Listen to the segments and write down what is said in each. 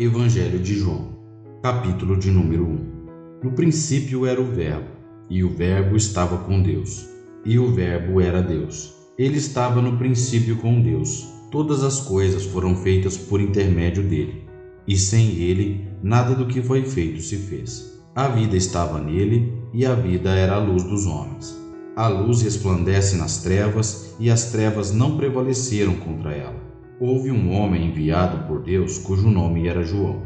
Evangelho de João, capítulo de número 1. No princípio era o Verbo, e o Verbo estava com Deus, e o Verbo era Deus. Ele estava no princípio com Deus. Todas as coisas foram feitas por intermédio dele, e sem ele nada do que foi feito se fez. A vida estava nele, e a vida era a luz dos homens. A luz resplandece nas trevas, e as trevas não prevaleceram contra ela. Houve um homem enviado por Deus, cujo nome era João.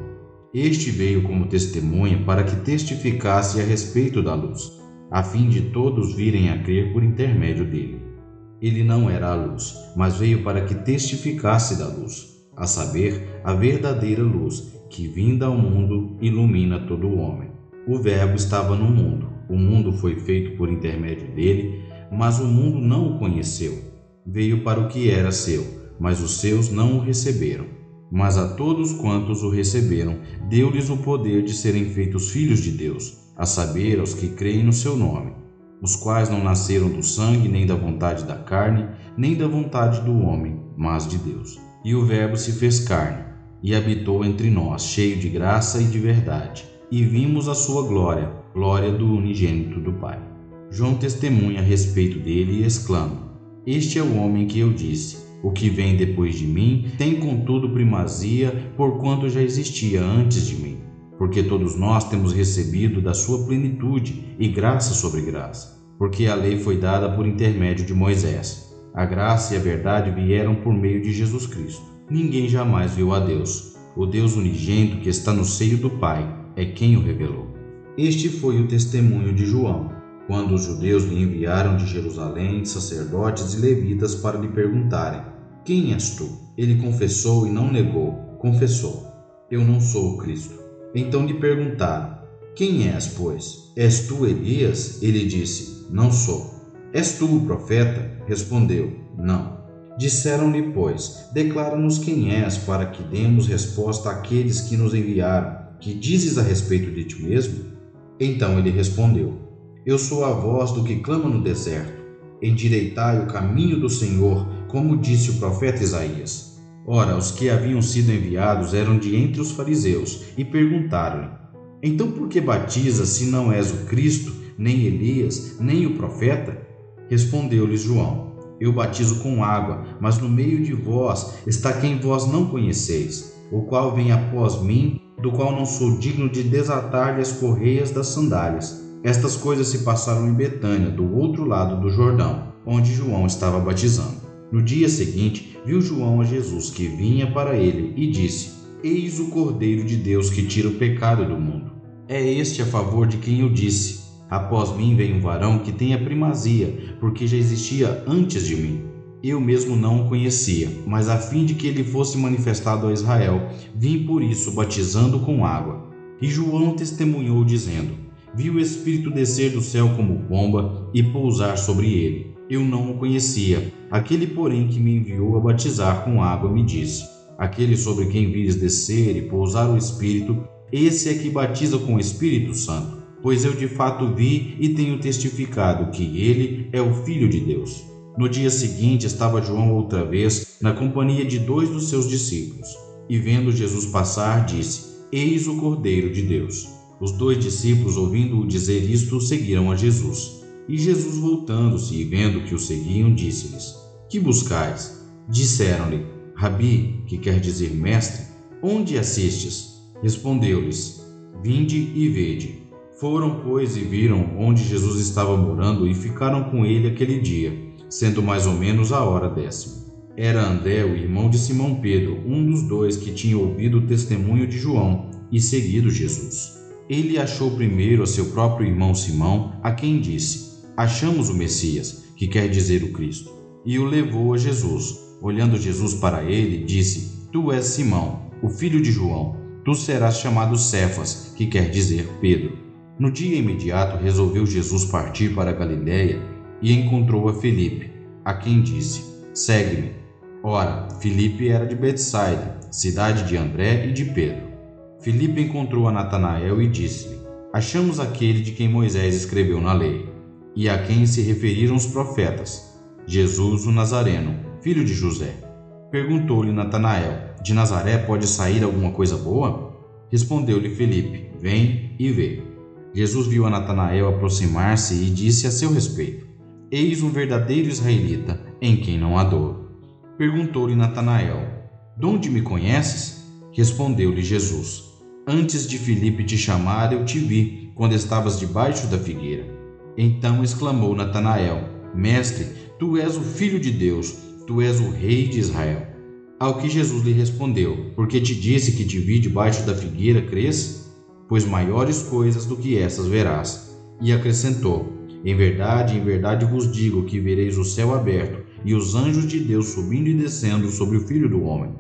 Este veio como testemunha para que testificasse a respeito da luz, a fim de todos virem a crer por intermédio dele. Ele não era a luz, mas veio para que testificasse da luz, a saber, a verdadeira luz, que vinda ao mundo ilumina todo o homem. O Verbo estava no mundo. O mundo foi feito por intermédio dele, mas o mundo não o conheceu. Veio para o que era seu, mas os seus não o receberam. Mas a todos quantos o receberam, deu-lhes o poder de serem feitos filhos de Deus, a saber, aos que creem no seu nome, os quais não nasceram do sangue, nem da vontade da carne, nem da vontade do homem, mas de Deus. E o Verbo se fez carne, e habitou entre nós, cheio de graça e de verdade, e vimos a sua glória, glória do unigênito do Pai. João testemunha a respeito dele e exclama: Este é o homem que eu disse: o que vem depois de mim tem contudo primazia, porquanto já existia antes de mim. Porque todos nós temos recebido da sua plenitude e graça sobre graça. Porque a lei foi dada por intermédio de Moisés. A graça e a verdade vieram por meio de Jesus Cristo. Ninguém jamais viu a Deus. O Deus unigênito que está no seio do Pai é quem o revelou. Este foi o testemunho de João, quando os judeus lhe enviaram de Jerusalém sacerdotes e levitas para lhe perguntarem: Quem és tu? Ele confessou e não negou. Confessou: Eu não sou o Cristo. Então lhe perguntaram: Quem és, pois? És tu Elias? Ele disse: Não sou. És tu o profeta? Respondeu: Não. Disseram-lhe, pois: Declara-nos quem és, para que demos resposta àqueles que nos enviaram. Que dizes a respeito de ti mesmo? Então ele respondeu: Eu sou a voz do que clama no deserto. Endireitai o caminho do Senhor, como disse o profeta Isaías. Ora, os que haviam sido enviados eram de entre os fariseus, e perguntaram-lhe: Então por que batizas, se não és o Cristo, nem Elias, nem o profeta? Respondeu-lhes João: Eu batizo com água, mas no meio de vós está quem vós não conheceis, o qual vem após mim, do qual não sou digno de desatar-lhe as correias das sandálias. Estas coisas se passaram em Betânia, do outro lado do Jordão, onde João estava batizando. No dia seguinte, viu João a Jesus que vinha para ele e disse: Eis o Cordeiro de Deus que tira o pecado do mundo. É este a favor de quem eu disse: Após mim vem um varão que tem a primazia, porque já existia antes de mim. Eu mesmo não o conhecia, mas a fim de que ele fosse manifestado a Israel, vim por isso batizando com água. E João testemunhou dizendo: Vi o Espírito descer do céu como pomba e pousar sobre ele. Eu não o conhecia. Aquele, porém, que me enviou a batizar com água me disse: Aquele sobre quem vires descer e pousar o Espírito, esse é que batiza com o Espírito Santo. Pois eu de fato vi e tenho testificado que ele é o Filho de Deus. No dia seguinte estava João outra vez na companhia de 2 dos seus discípulos. E vendo Jesus passar, disse: Eis o Cordeiro de Deus. Os 2 discípulos, ouvindo-o dizer isto, seguiram a Jesus. E Jesus, voltando-se e vendo que o seguiam, disse-lhes: Que buscais? Disseram-lhe: Rabi, que quer dizer mestre, onde assistes? Respondeu-lhes: Vinde e vede. Foram, pois, e viram onde Jesus estava morando e ficaram com ele aquele dia, sendo mais ou menos a hora 10ª. Era André, o irmão de Simão Pedro, um dos 2 que tinha ouvido o testemunho de João e seguido Jesus. Ele achou primeiro a seu próprio irmão Simão, a quem disse: Achamos o Messias, que quer dizer o Cristo. E o levou a Jesus. Olhando Jesus para ele, disse: Tu és Simão, o filho de João. Tu serás chamado Cefas, que quer dizer Pedro. No dia imediato resolveu Jesus partir para a Galiléia e encontrou a Filipe, a quem disse: Segue-me. Ora, Filipe era de Betsaida, cidade de André e de Pedro. Filipe encontrou a Natanael e disse-lhe: Achamos aquele de quem Moisés escreveu na lei, e a quem se referiram os profetas, Jesus o Nazareno, filho de José. Perguntou-lhe Natanael: De Nazaré pode sair alguma coisa boa? Respondeu-lhe Felipe: Vem e vê. Jesus viu a Natanael aproximar-se e disse a seu respeito: Eis um verdadeiro israelita, em quem não há dolo. Perguntou-lhe Natanael: De onde me conheces? Respondeu-lhe Jesus: Antes de Filipe te chamar, eu te vi, quando estavas debaixo da figueira. Então exclamou Natanael: Mestre, tu és o Filho de Deus, tu és o Rei de Israel. Ao que Jesus lhe respondeu: Porque te disse que te vi debaixo da figueira, crês? Pois maiores coisas do que essas verás. E acrescentou: em verdade vos digo que vereis o céu aberto e os anjos de Deus subindo e descendo sobre o Filho do Homem.